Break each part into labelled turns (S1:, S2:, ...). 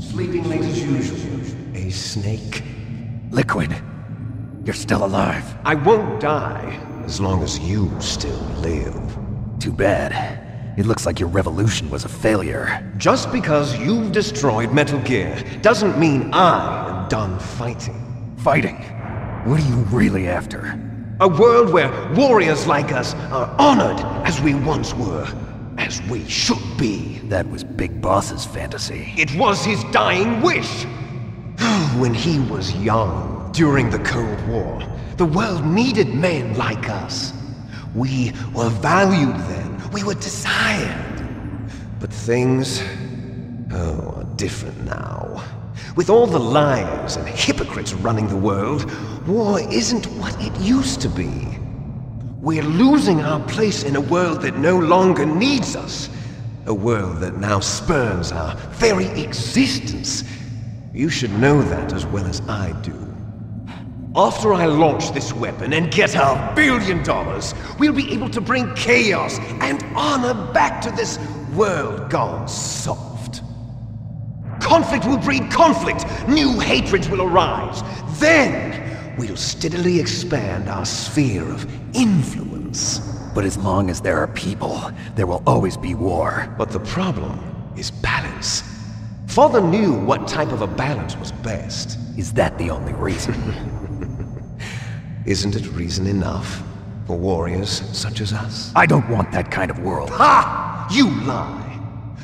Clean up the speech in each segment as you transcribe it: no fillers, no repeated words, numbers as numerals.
S1: Sleeping late as usual. A snake.
S2: Liquid, you're still alive.
S1: I won't die, as long as you still live.
S2: Too bad. It looks like your revolution was a failure.
S1: Just because you've destroyed Metal Gear doesn't mean I am done fighting.
S2: Fighting? What are you really after?
S1: A world where warriors like us are honored as we once were. As we should be.
S2: That was Big Boss's fantasy.
S1: It was his dying wish! When he was young, during the Cold War, the world needed men like us. We were valued then. We were desired. But things, are different now. With all the liars and hypocrites running the world, war isn't what it used to be. We're losing our place in a world that no longer needs us. A world that now spurns our very existence. You should know that as well as I do. After I launch this weapon and get our $1 billion, we'll be able to bring chaos and honor back to this world gone soft. Conflict will breed conflict. New hatreds will arise. Then, we'll steadily expand our sphere of influence.
S2: But as long as there are people, there will always be war.
S1: But the problem is balance. Father knew what type of a balance was best.
S2: Is that the only reason?
S1: Isn't it reason enough for warriors such as us?
S2: I don't want that kind of world.
S1: Ha! You lie!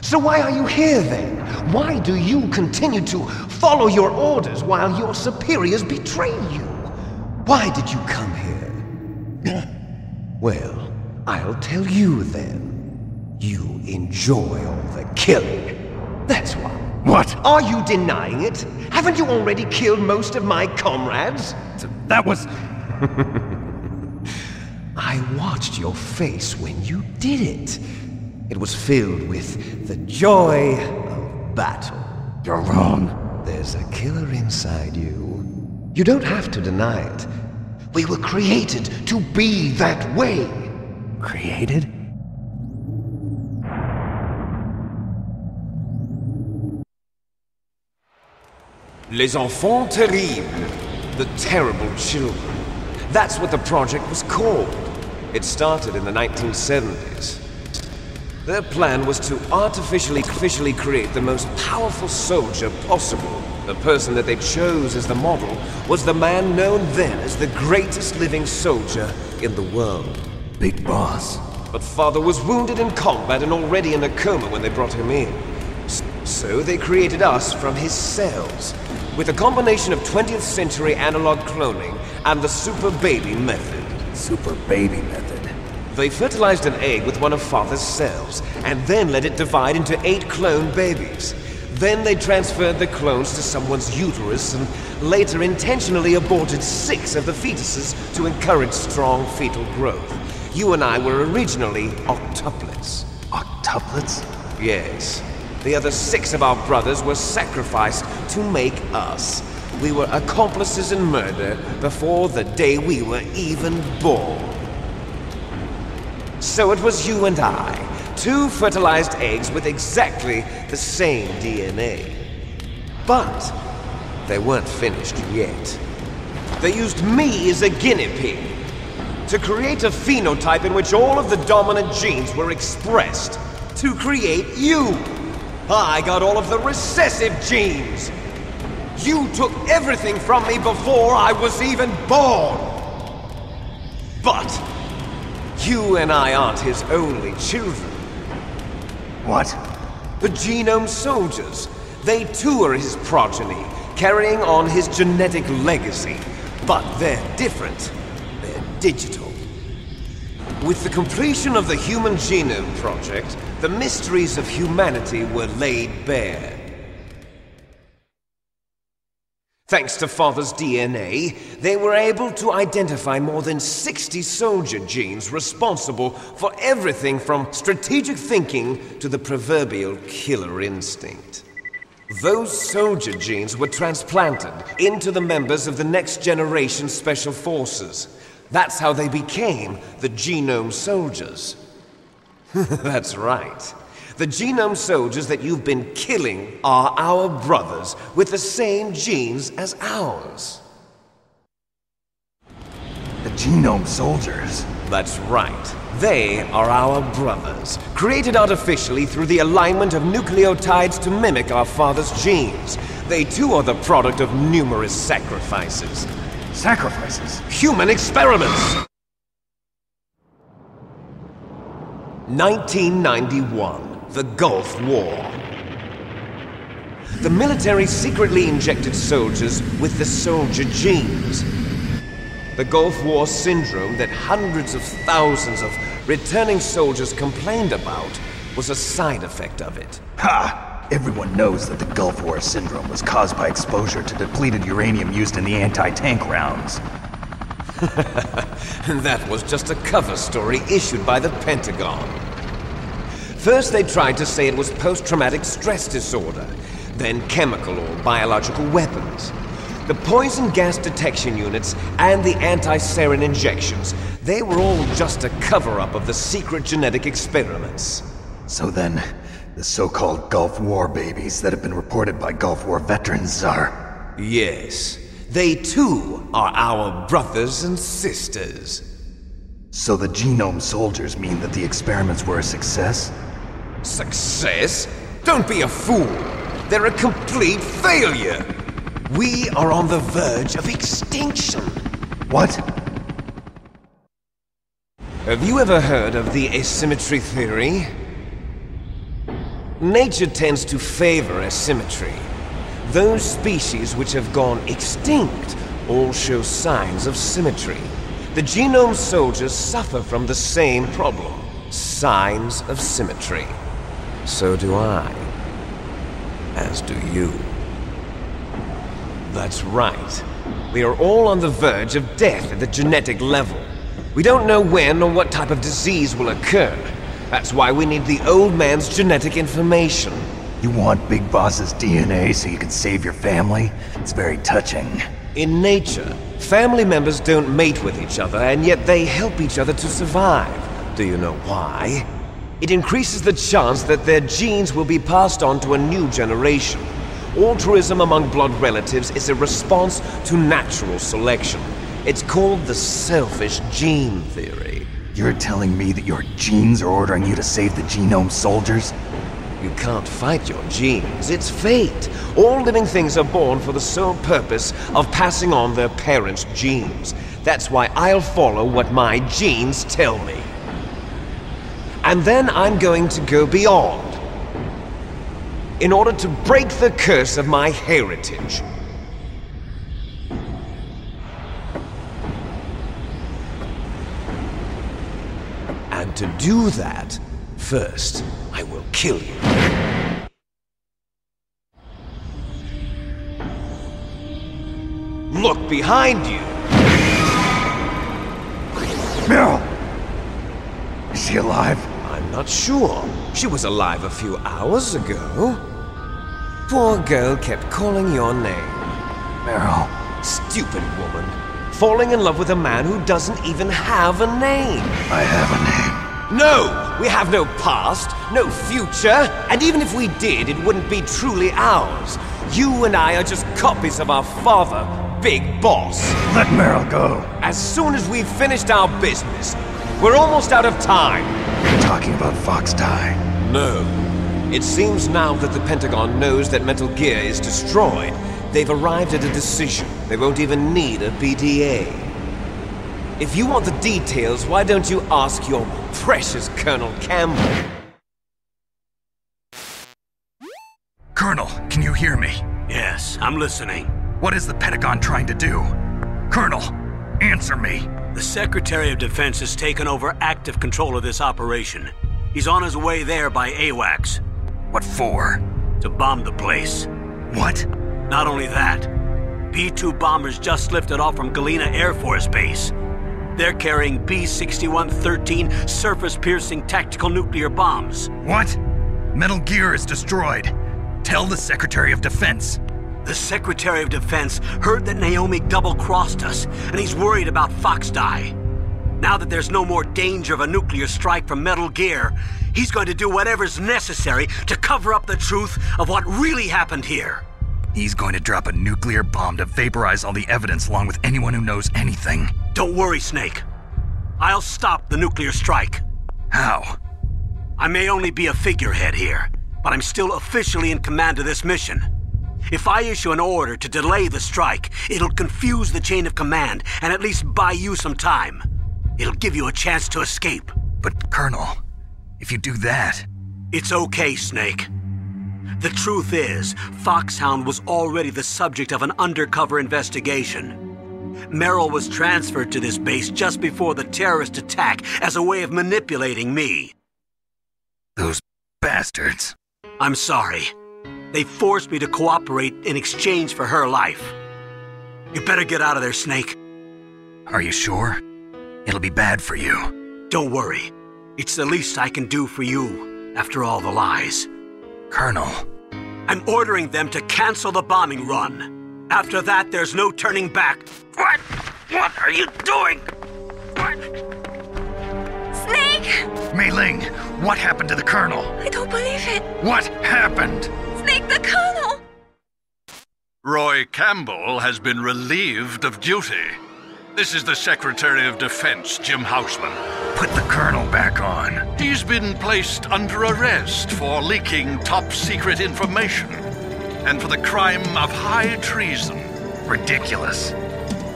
S1: So why are you here then? Why do you continue to follow your orders while your superiors betray you? Why did you come here? Well, I'll tell you then. You enjoy all the killing. That's why.
S2: What?
S1: Are you denying it? Haven't you already killed most of my comrades?
S2: That was...
S1: I watched your face when you did it. It was filled with the joy of battle.
S2: You're wrong.
S1: There's a killer inside you. You don't have to deny it. We were created to be that way.
S2: Created?
S1: Les enfants terribles. The terrible children. That's what the project was called. It started in the 1970s. Their plan was to artificially create the most powerful soldier possible. The person that they chose as the model was the man known then as the greatest living soldier in the world.
S2: Big Boss.
S1: But Father was wounded in combat and already in a coma when they brought him in. So they created us from his cells, with a combination of 20th century analog cloning and the super baby method.
S2: Super baby method.
S1: They fertilized an egg with one of Father's cells, and then let it divide into 8 clone babies. Then they transferred the clones to someone's uterus and later intentionally aborted 6 of the fetuses to encourage strong fetal growth. You and I were originally octuplets.
S2: Octuplets?
S1: Yes. The other 6 of our brothers were sacrificed to make us. We were accomplices in murder before the day we were even born. So it was you and I, 2 fertilized eggs with exactly the same DNA. But they weren't finished yet. They used me as a guinea pig to create a phenotype in which all of the dominant genes were expressed to create you. I got all of the recessive genes. You took everything from me before I was even born. But you and I aren't his only children.
S2: What?
S1: The Genome Soldiers. They too are his progeny, carrying on his genetic legacy. But they're different. They're digital. With the completion of the Human Genome Project, the mysteries of humanity were laid bare. Thanks to Father's DNA, they were able to identify more than 60 soldier genes responsible for everything from strategic thinking to the proverbial killer instinct. Those soldier genes were transplanted into the members of the next generation Special Forces. That's how they became the Genome Soldiers. That's right. The genome soldiers that you've been killing are our brothers, with the same genes as ours.
S2: The genome soldiers?
S1: That's right. They are our brothers, created artificially through the alignment of nucleotides to mimic our father's genes. They too are the product of numerous sacrifices.
S2: Sacrifices?
S1: Human experiments! 1991, the Gulf War. The military secretly injected soldiers with the soldier genes. The Gulf War syndrome that hundreds of thousands of returning soldiers complained about was a side effect of it.
S2: Ha! Everyone knows that the Gulf War syndrome was caused by exposure to depleted uranium used in the anti-tank rounds.
S1: That was just a cover story issued by the Pentagon. First they tried to say it was post-traumatic stress disorder, then chemical or biological weapons. The poison gas detection units and the anti-sarin injections, they were all just a cover-up of the secret genetic experiments.
S2: So then, the so-called Gulf War babies that have been reported by Gulf War veterans are...
S1: Yes. They too are our brothers and sisters.
S2: So the genome soldiers mean that the experiments were a success?
S1: Success? Don't be a fool! They're a complete failure! We are on the verge of extinction.
S2: What?
S1: Have you ever heard of the asymmetry theory? Nature tends to favor asymmetry. Those species which have gone extinct all show signs of symmetry. The genome soldiers suffer from the same problem. Signs of symmetry. So do I. As do you. That's right. We are all on the verge of death at the genetic level. We don't know when or what type of disease will occur. That's why we need the old man's genetic information.
S2: You want Big Boss's DNA so you can save your family? It's very touching.
S1: In nature, family members don't mate with each other, and yet they help each other to survive. Do you know why? It increases the chance that their genes will be passed on to a new generation. Altruism among blood relatives is a response to natural selection. It's called the selfish gene theory.
S2: You're telling me that your genes are ordering you to save the genome soldiers?
S1: You can't fight your genes. It's fate. All living things are born for the sole purpose of passing on their parents' genes. That's why I'll follow what my genes tell me. And then I'm going to go beyond. In order to break the curse of my heritage. And to do that, first, I will kill you. Look behind you!
S2: Meryl! Is she alive?
S1: I'm not sure. She was alive a few hours ago. Poor girl kept calling your name.
S2: Meryl.
S1: Stupid woman. Falling in love with a man who doesn't even have a name.
S2: I have a name.
S1: No! We have no past, no future, and even if we did, it wouldn't be truly ours. You and I are just copies of our father, Big Boss.
S2: Let Meryl go.
S1: As soon as we've finished our business, we're almost out of time.
S2: You're talking about Fox Die.
S1: No. It seems now that the Pentagon knows that Metal Gear is destroyed. They've arrived at a decision. They won't even need a PDA. If you want the details, why don't you ask your precious Colonel Campbell?
S3: Colonel, can you hear me?
S4: Yes, I'm listening.
S3: What is the Pentagon trying to do? Colonel, answer me.
S4: The Secretary of Defense has taken over active control of this operation. He's on his way there by AWACS.
S3: What for?
S4: To bomb the place.
S3: What?
S4: Not only that, B-2 bombers just lifted off from Galena Air Force Base. They're carrying B-6113 surface-piercing tactical nuclear bombs.
S3: What? Metal Gear is destroyed. Tell the Secretary of Defense.
S4: The Secretary of Defense heard that Naomi double-crossed us, and he's worried about Fox Die. Now that there's no more danger of a nuclear strike from Metal Gear, he's going to do whatever's necessary to cover up the truth of what really happened here.
S2: He's going to drop a nuclear bomb to vaporize all the evidence along with anyone who knows anything.
S4: Don't worry, Snake. I'll stop the nuclear strike.
S2: How?
S4: I may only be a figurehead here, but I'm still officially in command of this mission. If I issue an order to delay the strike, it'll confuse the chain of command and at least buy you some time. It'll give you a chance to escape.
S2: But, Colonel, if you do that...
S4: It's okay, Snake. The truth is, Foxhound was already the subject of an undercover investigation. Merrill was transferred to this base just before the terrorist attack as a way of manipulating me.
S2: Those bastards.
S4: I'm sorry. They forced me to cooperate in exchange for her life. You better get out of there, Snake.
S2: Are you sure? It'll be bad for you.
S4: Don't worry. It's the least I can do for you, after all the lies.
S2: Colonel.
S4: I'm ordering them to cancel the bombing run. After that, there's no turning back. What? What are you doing? What?
S5: Snake!
S2: Mei Ling, what happened to the Colonel?
S5: I don't believe it.
S2: What happened?
S5: Snake, the Colonel!
S3: Roy Campbell has been relieved of duty. This is the Secretary of Defense, Jim Houseman.
S2: Put the Colonel back on.
S3: He's been placed under arrest for leaking top-secret information and for the crime of high treason.
S2: Ridiculous.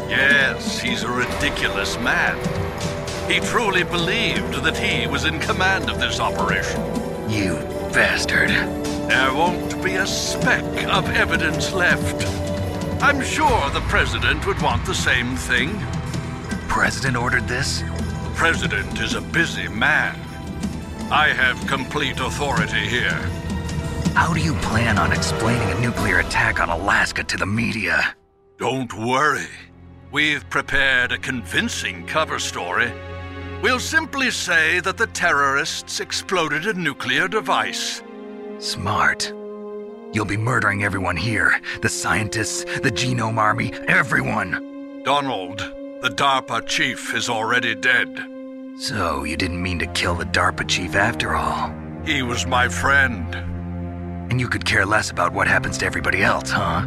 S3: Yes, he's a ridiculous man. He truly believed that he was in command of this operation.
S2: You bastard.
S3: There won't be a speck of evidence left. I'm sure the President would want the same thing.
S2: President ordered this?
S3: The President is a busy man. I have complete authority here.
S2: How do you plan on explaining a nuclear attack on Alaska to the media?
S3: Don't worry. We've prepared a convincing cover story. We'll simply say that the terrorists exploded a nuclear device.
S2: Smart. You'll be murdering everyone here. The scientists, the Genome Army, everyone.
S3: Donald, the DARPA chief, is already dead.
S2: So, you didn't mean to kill the DARPA chief after all.
S3: He was my friend.
S2: And you could care less about what happens to everybody else, huh?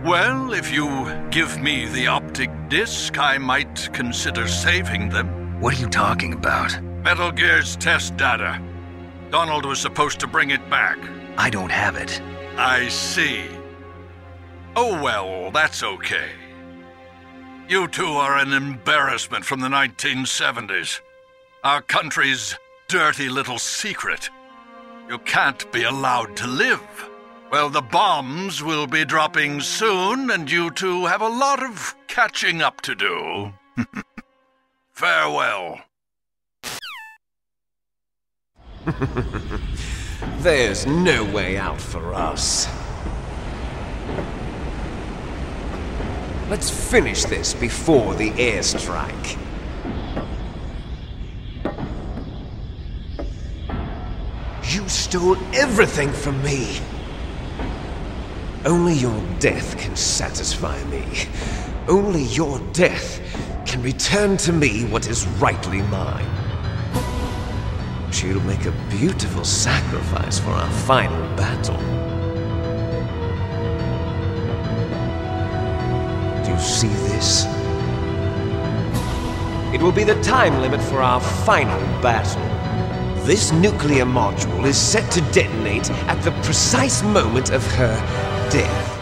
S3: Well, if you give me the optic disc, I might consider saving them.
S2: What are you talking about?
S3: Metal Gear's test data. Donald was supposed to bring it back.
S2: I don't have it.
S3: I see. Oh well, that's okay. You two are an embarrassment from the 1970s. Our country's dirty little secret. You can't be allowed to live. Well, the bombs will be dropping soon, and you two have a lot of catching up to do. Farewell.
S1: There's no way out for us. Let's finish this before the airstrike. You stole everything from me. Only your death can satisfy me. Only your death can return to me what is rightly mine. She'll make a beautiful sacrifice for our final battle. Do you see this? It will be the time limit for our final battle. This nuclear module is set to detonate at the precise moment of her death.